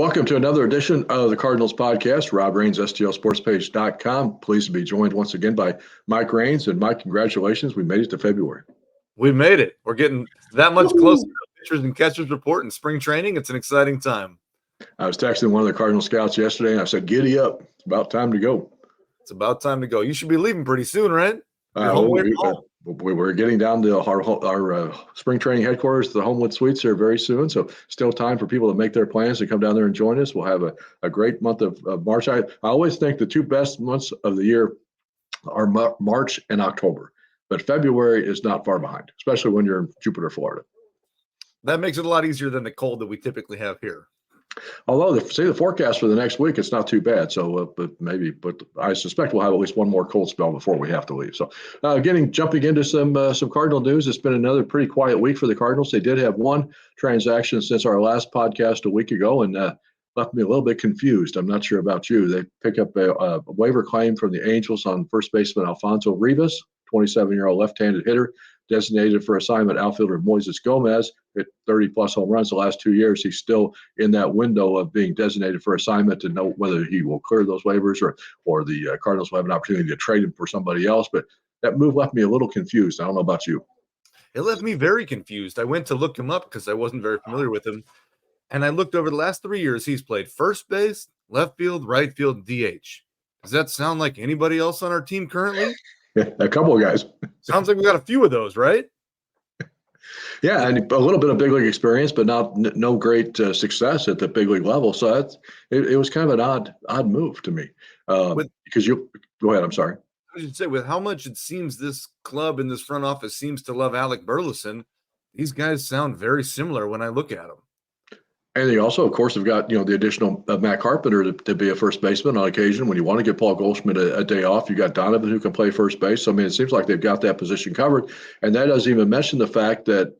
welcome to another edition of the Cardinals podcast. Rob Rains, STLSportspage.com. Pleased to be joined once again by Mike Rains. And Mike, congratulations. We made it to February. We made it. We're getting that much closer to Woo-hoo! pitchers and catchers report in spring training. It's an exciting time. I was texting one of the Cardinal scouts yesterday, and I said, giddy up. It's about time to go. It's about time to go. You should be leaving pretty soon, right? We're getting down to our spring training headquarters. The Homewood Suites are very soon, so still time for people to make their plans to come down there and join us. We'll have a great month of March. I always think the two best months of the year are March and October, but February is not far behind, especially when you're in Jupiter, Florida. That makes it a lot easier than the cold that we typically have here. Although the forecast for the next week, it's not too bad. So, but I suspect we'll have at least one more cold spell before we have to leave. So, jumping into some Cardinal news. It's been another pretty quiet week for the Cardinals. They did have one transaction since our last podcast a week ago, and left me a little bit confused. I'm not sure about you. They pick up a waiver claim from the Angels on first baseman Alfonso Rivas, 27-year-old left-handed hitter, designated for assignment outfielder Moises Gomez. Hit 30-plus home runs the last 2 years. He's still in that window of being designated for assignment to know whether he will clear those waivers or the Cardinals will have an opportunity to trade him for somebody else. But that move left me a little confused. I don't know about you. It left me very confused. I went to look him up because I wasn't very familiar with him. And I looked over the last 3 years. He's played first base, left field, right field, DH. Does that sound like anybody else on our team currently? A couple of guys. Sounds like we got a few of those, right? Yeah, and a little bit of big league experience, but no great success at the big league level. So it was kind of an odd move to me. Because you go ahead. I'm sorry. I should say, with how much it seems this club and this front office seems to love Alec Burleson, these guys sound very similar when I look at them. And they also, of course, have got the additional Matt Carpenter to be a first baseman on occasion. When you want to give Paul Goldschmidt a day off, you got Donovan who can play first base. So, I mean, it seems like they've got that position covered. And that doesn't even mention the fact that,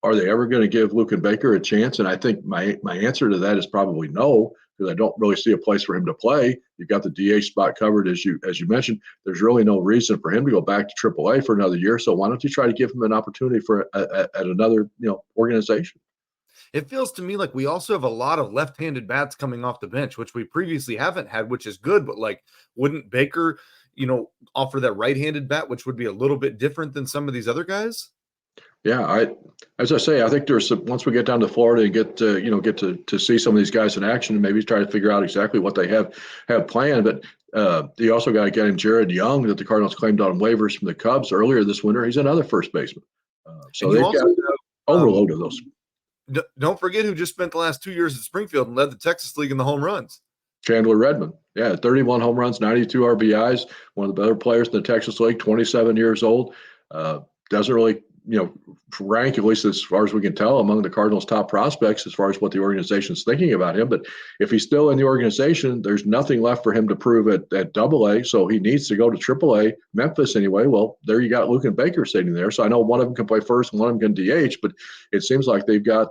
are they ever going to give Luken Baker a chance? And I think my answer to that is probably no, because I don't really see a place for him to play. You've got the DH spot covered, as you mentioned. There's really no reason for him to go back to AAA for another year. So why don't you try to give him an opportunity for at another organization? It feels to me like we also have a lot of left-handed bats coming off the bench, which we previously haven't had, which is good. But wouldn't Baker, offer that right-handed bat, which would be a little bit different than some of these other guys? Yeah, as I say, I think once we get down to Florida and get to see some of these guys in action and maybe try to figure out exactly what they have planned. But you also got to get him Jared Young that the Cardinals claimed on waivers from the Cubs earlier this winter. He's another first baseman. So they've got overload of those. Don't forget who just spent the last 2 years at Springfield and led the Texas League in the home runs. Chandler Redmond. Yeah, 31 home runs, 92 RBIs, one of the better players in the Texas League, 27 years old. Doesn't really, rank, at least as far as we can tell, among the Cardinals' top prospects as far as what the organization's thinking about him. But if he's still in the organization, there's nothing left for him to prove at Double-A, so he needs to go to Triple-A, Memphis anyway. Well, there you got Luken Baker sitting there. So I know one of them can play first and one of them can DH, but it seems like they've got,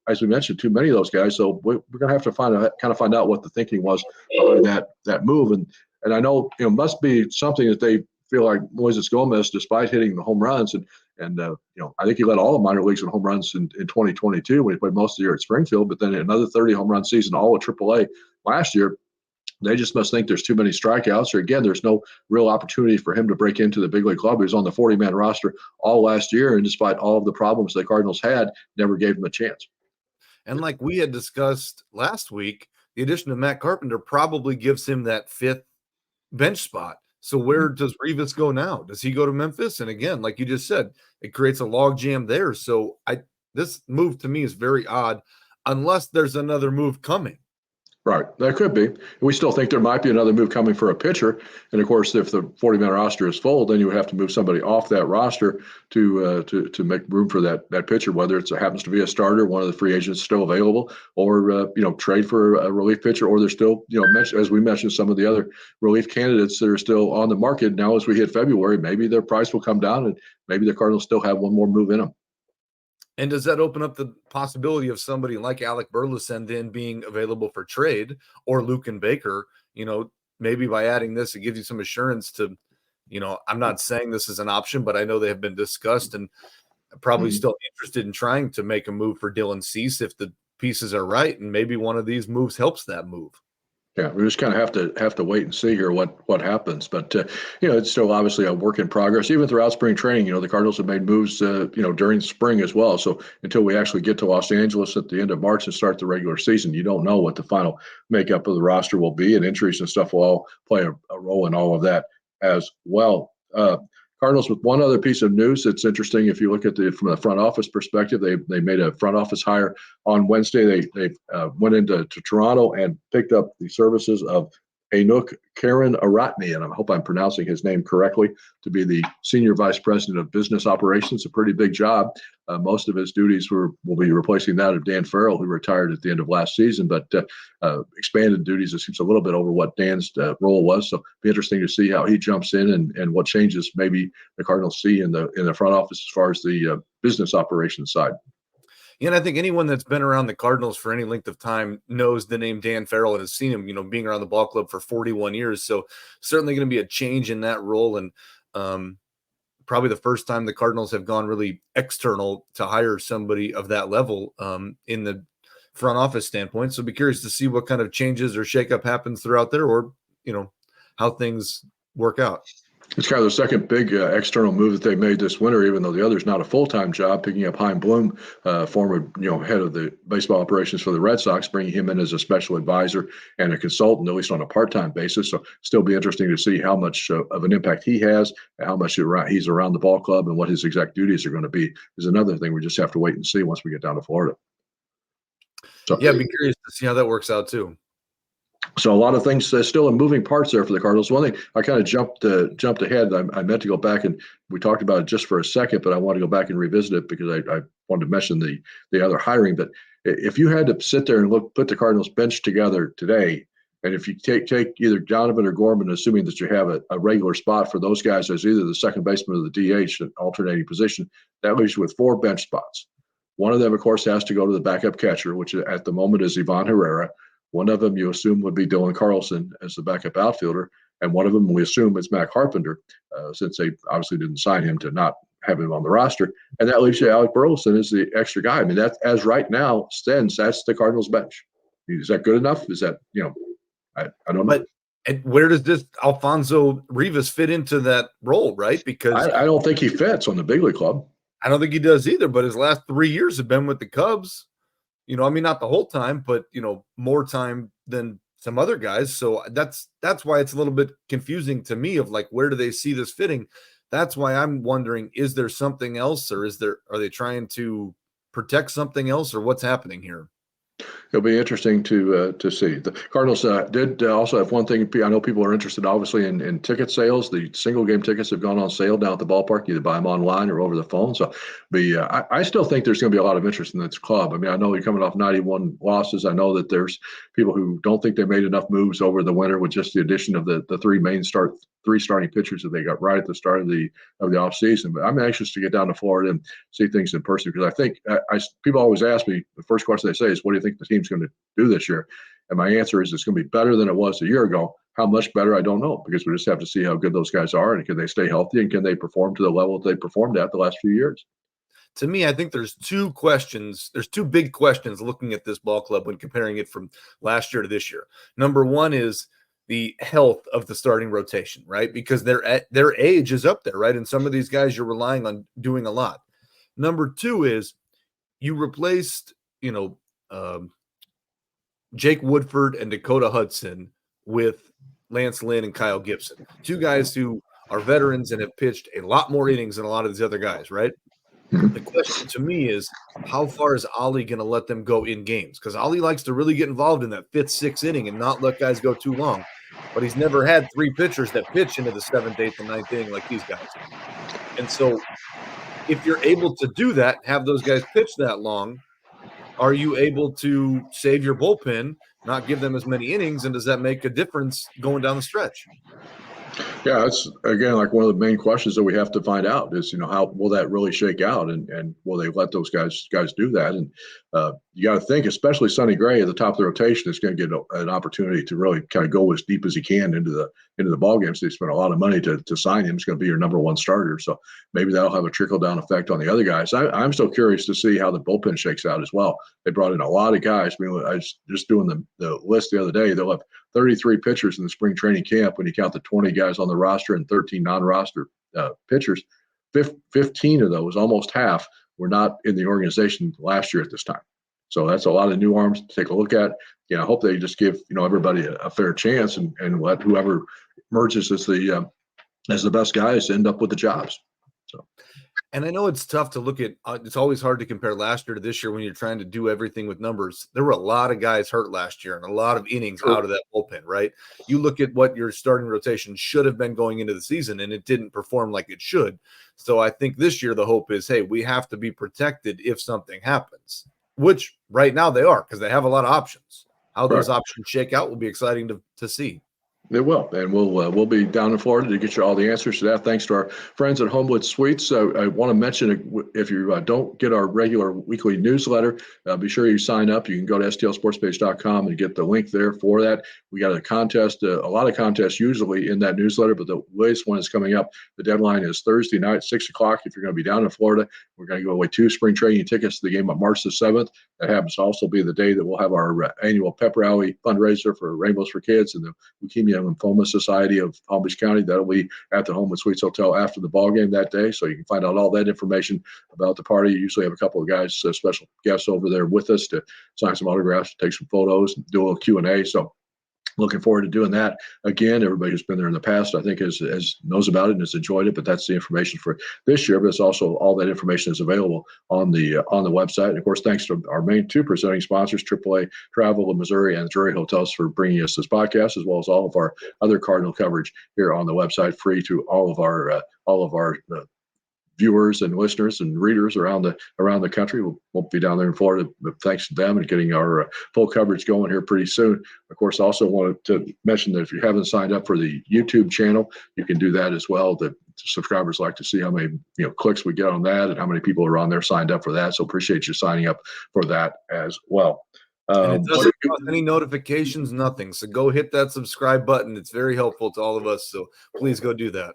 as we mentioned, too many of those guys. So we're going to have to find out what the thinking was behind that move. And I know it must be something that they feel like Moises Gomez, despite hitting the home runs, and I think he led all the minor leagues in home runs in 2022 when he played most of the year at Springfield, but then another 30 home run season, all at AAA last year. They just must think there's too many strikeouts, or again, there's no real opportunity for him to break into the big league club. He was on the 40-man roster all last year, and despite all of the problems the Cardinals had, never gave him a chance. And like we had discussed last week, the addition of Matt Carpenter probably gives him that fifth bench spot. So where does Rivas go now? Does he go to Memphis? And again, like you just said, it creates a log jam there. So this move to me is very odd, unless there's another move coming. Right. That could be. We still think there might be another move coming for a pitcher. And of course, if the 40-man roster is full, then you would have to move somebody off that roster to make room for that pitcher, whether it happens to be a starter, one of the free agents still available, or trade for a relief pitcher, or there's still, as we mentioned, some of the other relief candidates that are still on the market now as we hit February. Maybe their price will come down, and maybe the Cardinals still have one more move in them. And does that open up the possibility of somebody like Alec Burleson then being available for trade, or Luken Baker? Maybe by adding this, it gives you some assurance to, I'm not saying this is an option, but I know they have been discussed and probably still interested in trying to make a move for Dylan Cease if the pieces are right, and maybe one of these moves helps that move. Yeah, we just kind of have to wait and see here what happens. But it's still obviously a work in progress. Even throughout spring training, the Cardinals have made moves, during spring as well. So until we actually get to Los Angeles at the end of March and start the regular season, you don't know what the final makeup of the roster will be, and injuries and stuff will all play a role in all of that as well. Cardinals with one other piece of news that's interesting. If you look at from the front office perspective, they made a front office hire on Wednesday. They went into Toronto and picked up the services of Anuk Karen Aratni, and I hope I'm pronouncing his name correctly, to be the Senior Vice President of Business Operations. A pretty big job. Most of his duties will be replacing that of Dan Farrell, who retired at the end of last season, but expanded duties. It seems a little bit over what Dan's role was. So it'll be interesting to see how he jumps in and what changes maybe the Cardinals see in the front office as far as the business operations side. And I think anyone that's been around the Cardinals for any length of time knows the name Dan Farrell and has seen him, being around the ball club for 41 years. So certainly going to be a change in that role. And probably the first time the Cardinals have gone really external to hire somebody of that level in the front office standpoint. So be curious to see what kind of changes or shakeup happens throughout there, or, how things work out. It's kind of the second big external move that they made this winter, even though the other is not a full-time job, picking up Chaim Bloom, former head of the baseball operations for the Red Sox, bringing him in as a special advisor and a consultant, at least on a part-time basis. So still be interesting to see how much of an impact he has, and how much he's around the ball club, and what his exact duties are going to be is another thing we just have to wait and see once we get down to Florida. So yeah, be curious to see how that works out too. So a lot of things still in moving parts there for the Cardinals. One thing I kind of jumped ahead. I meant to go back, and we talked about it just for a second, but I want to go back and revisit it because I wanted to mention the other hiring. But if you had to sit there and put the Cardinals bench together today, and if you take either Donovan or Gorman, assuming that you have a regular spot for those guys as either the second baseman or the DH, an alternating position, that leaves you with 4 bench spots. One of them, of course, has to go to the backup catcher, which at the moment is Ivan Herrera. One of them you assume would be Dylan Carlson as the backup outfielder, and one of them we assume is Matt Carpenter, since they obviously didn't sign him to not have him on the roster. And that leaves you Alec Burleson as the extra guy. I mean, that as right now stands, that's the Cardinals bench. Is that good enough? Is that, I don't know. And where does this Alfonso Rivas fit into that role, right? Because I don't think he fits on the big league club. I don't think he does either, but his last 3 years have been with the Cubs. Not the whole time, but more time than some other guys. So that's why it's a little bit confusing to me of like, where do they see this fitting? That's why I'm wondering, is there something else, or are they trying to protect something else, or what's happening here? It'll be interesting to see. The Cardinals did also have one thing. I know people are interested, obviously, in ticket sales. The single game tickets have gone on sale down at the ballpark. You either buy them online or over the phone. So, I still think there's going to be a lot of interest in this club. I mean, I know you're coming off 91 losses. I know that there's people who don't think they made enough moves over the winter with just the addition of the three starting pitchers that they got right at the start of the offseason. But I'm anxious to get down to Florida and see things in person, because I think people always ask me, the first question they say is, what do you think the team's going to do this year? And my answer is, it's going to be better than it was a year ago. How much better, I don't know, because we just have to see how good those guys are, and can they stay healthy, and can they perform to the level that they performed at the last few years. To me, I think there's 2 questions. There's 2 big questions looking at this ball club when comparing it from last year to this year. Number one is the health of the starting rotation, right? Because their age is up there, right? And some of these guys you're relying on doing a lot. Number 2 is you replaced, Jake Woodford and Dakota Hudson with Lance Lynn and Kyle Gibson, 2 guys who are veterans and have pitched a lot more innings than a lot of these other guys, right? The question to me is, how far is Ollie going to let them go in games? Because Ollie likes to really get involved in that 5th, 6th inning and not let guys go too long. But he's never had 3 pitchers that pitch into the 7th, 8th, and 9th inning like these guys. And so if you're able to do that, have those guys pitch that long, are you able to save your bullpen, not give them as many innings, and does that make a difference going down the stretch? Yeah, that's again like one of the main questions that we have to find out is, how will that really shake out, and will they let those guys do that? And you got to think, especially Sonny Gray at the top of the rotation, is going to get an opportunity to really kind of go as deep as he can into the ball game. So they spent a lot of money to sign him. He's going to be your number one starter. So maybe that'll have a trickle down effect on the other guys. I'm still curious to see how the bullpen shakes out as well. They brought in a lot of guys. I mean, I was just doing the list the other day. They'll have 33 pitchers in the spring training camp when you count the 20 guys on the roster and 13 non-roster pitchers. 15 of those, almost half, were not in the organization last year at this time. So that's a lot of new arms to take a look at. I hope they just give everybody a fair chance and let whoever emerges as the best guys end up with the jobs. So. And I know it's tough to look at. It's always hard to compare last year to this year when you're trying to do everything with numbers. There were a lot of guys hurt last year and a lot of innings out of that bullpen, right? You look at what your starting rotation should have been going into the season, and it didn't perform like it should. So I think this year the hope is, hey, we have to be protected if something happens, which right now they are because they have a lot of options. How those options shake out will be exciting to see. It will, and we'll be down in Florida to get you all the answers to that. Thanks to our friends at Homewood Suites. I want to mention, if you don't get our regular weekly newsletter, be sure you sign up. You can go to stlsportspage.com and get the link there for that. We got a contest, a lot of contests usually in that newsletter, but the latest one is coming up. The deadline is Thursday night, 6 o'clock. If you're going to be down in Florida, we're going to give away 2 spring training tickets to the game on March the 7th. That happens to also be the day that we'll have our annual pep rally fundraiser for Rainbows for Kids and the Leukemia and Lymphoma Society of Palm Beach County. That'll be at the Homewood Suites Hotel after the ball game that day. So you can find out all that information about the party. You usually have a couple of guys, special guests over there with us to sign some autographs, take some photos, do a little Q&A. So looking forward to doing that again. Everybody who's been there in the past, I think, has knows about it and has enjoyed it. But that's the information for this year. But it's also all that information is available on the website. And of course, thanks to our main 2 presenting sponsors, AAA Travel in Missouri and Drury Hotels, for bringing us this podcast, as well as all of our other Cardinal coverage here on the website, free to all of our viewers and listeners and readers around the country. We'll be down there in Florida, but thanks to them and getting our full coverage going here pretty soon. Of course, also wanted to mention that if you haven't signed up for the YouTube channel, you can do that as well. The subscribers like to see how many clicks we get on that and how many people are on there signed up for that. So appreciate you signing up for that as well. And it doesn't cost any notifications, nothing. So go hit that subscribe button. It's very helpful to all of us. So please go do that.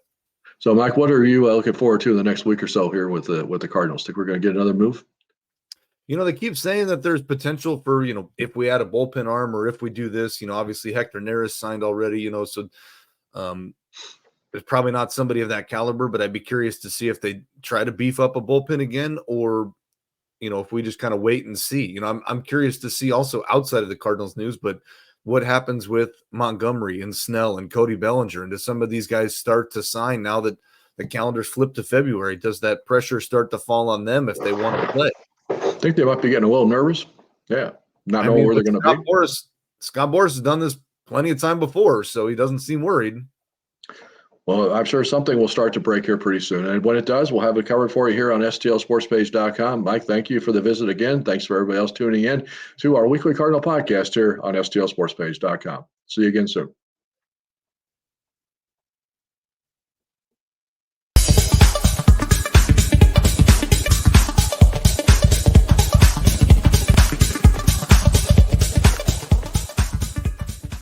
So, Mike, what are you looking forward to in the next week or so here with the Cardinals? Think we're going to get another move? They keep saying that there's potential for, if we add a bullpen arm or if we do this, obviously Hector Neris signed already, so there's probably not somebody of that caliber, but I'd be curious to see if they try to beef up a bullpen again or, if we just kind of wait and see. I'm curious to see also outside of the Cardinals news, but what happens with Montgomery and Snell and Cody Bellinger? And do some of these guys start to sign now that the calendar's flipped to February? Does that pressure start to fall on them if they want to play? I think they might be getting a little nervous. Yeah. Not knowing where they're going to be. Scott Boras has done this plenty of time before, so he doesn't seem worried. Well, I'm sure something will start to break here pretty soon. And when it does, we'll have it covered for you here on stlsportspage.com. Mike, thank you for the visit again. Thanks for everybody else tuning in to our weekly Cardinal podcast here on stlsportspage.com. See you again soon.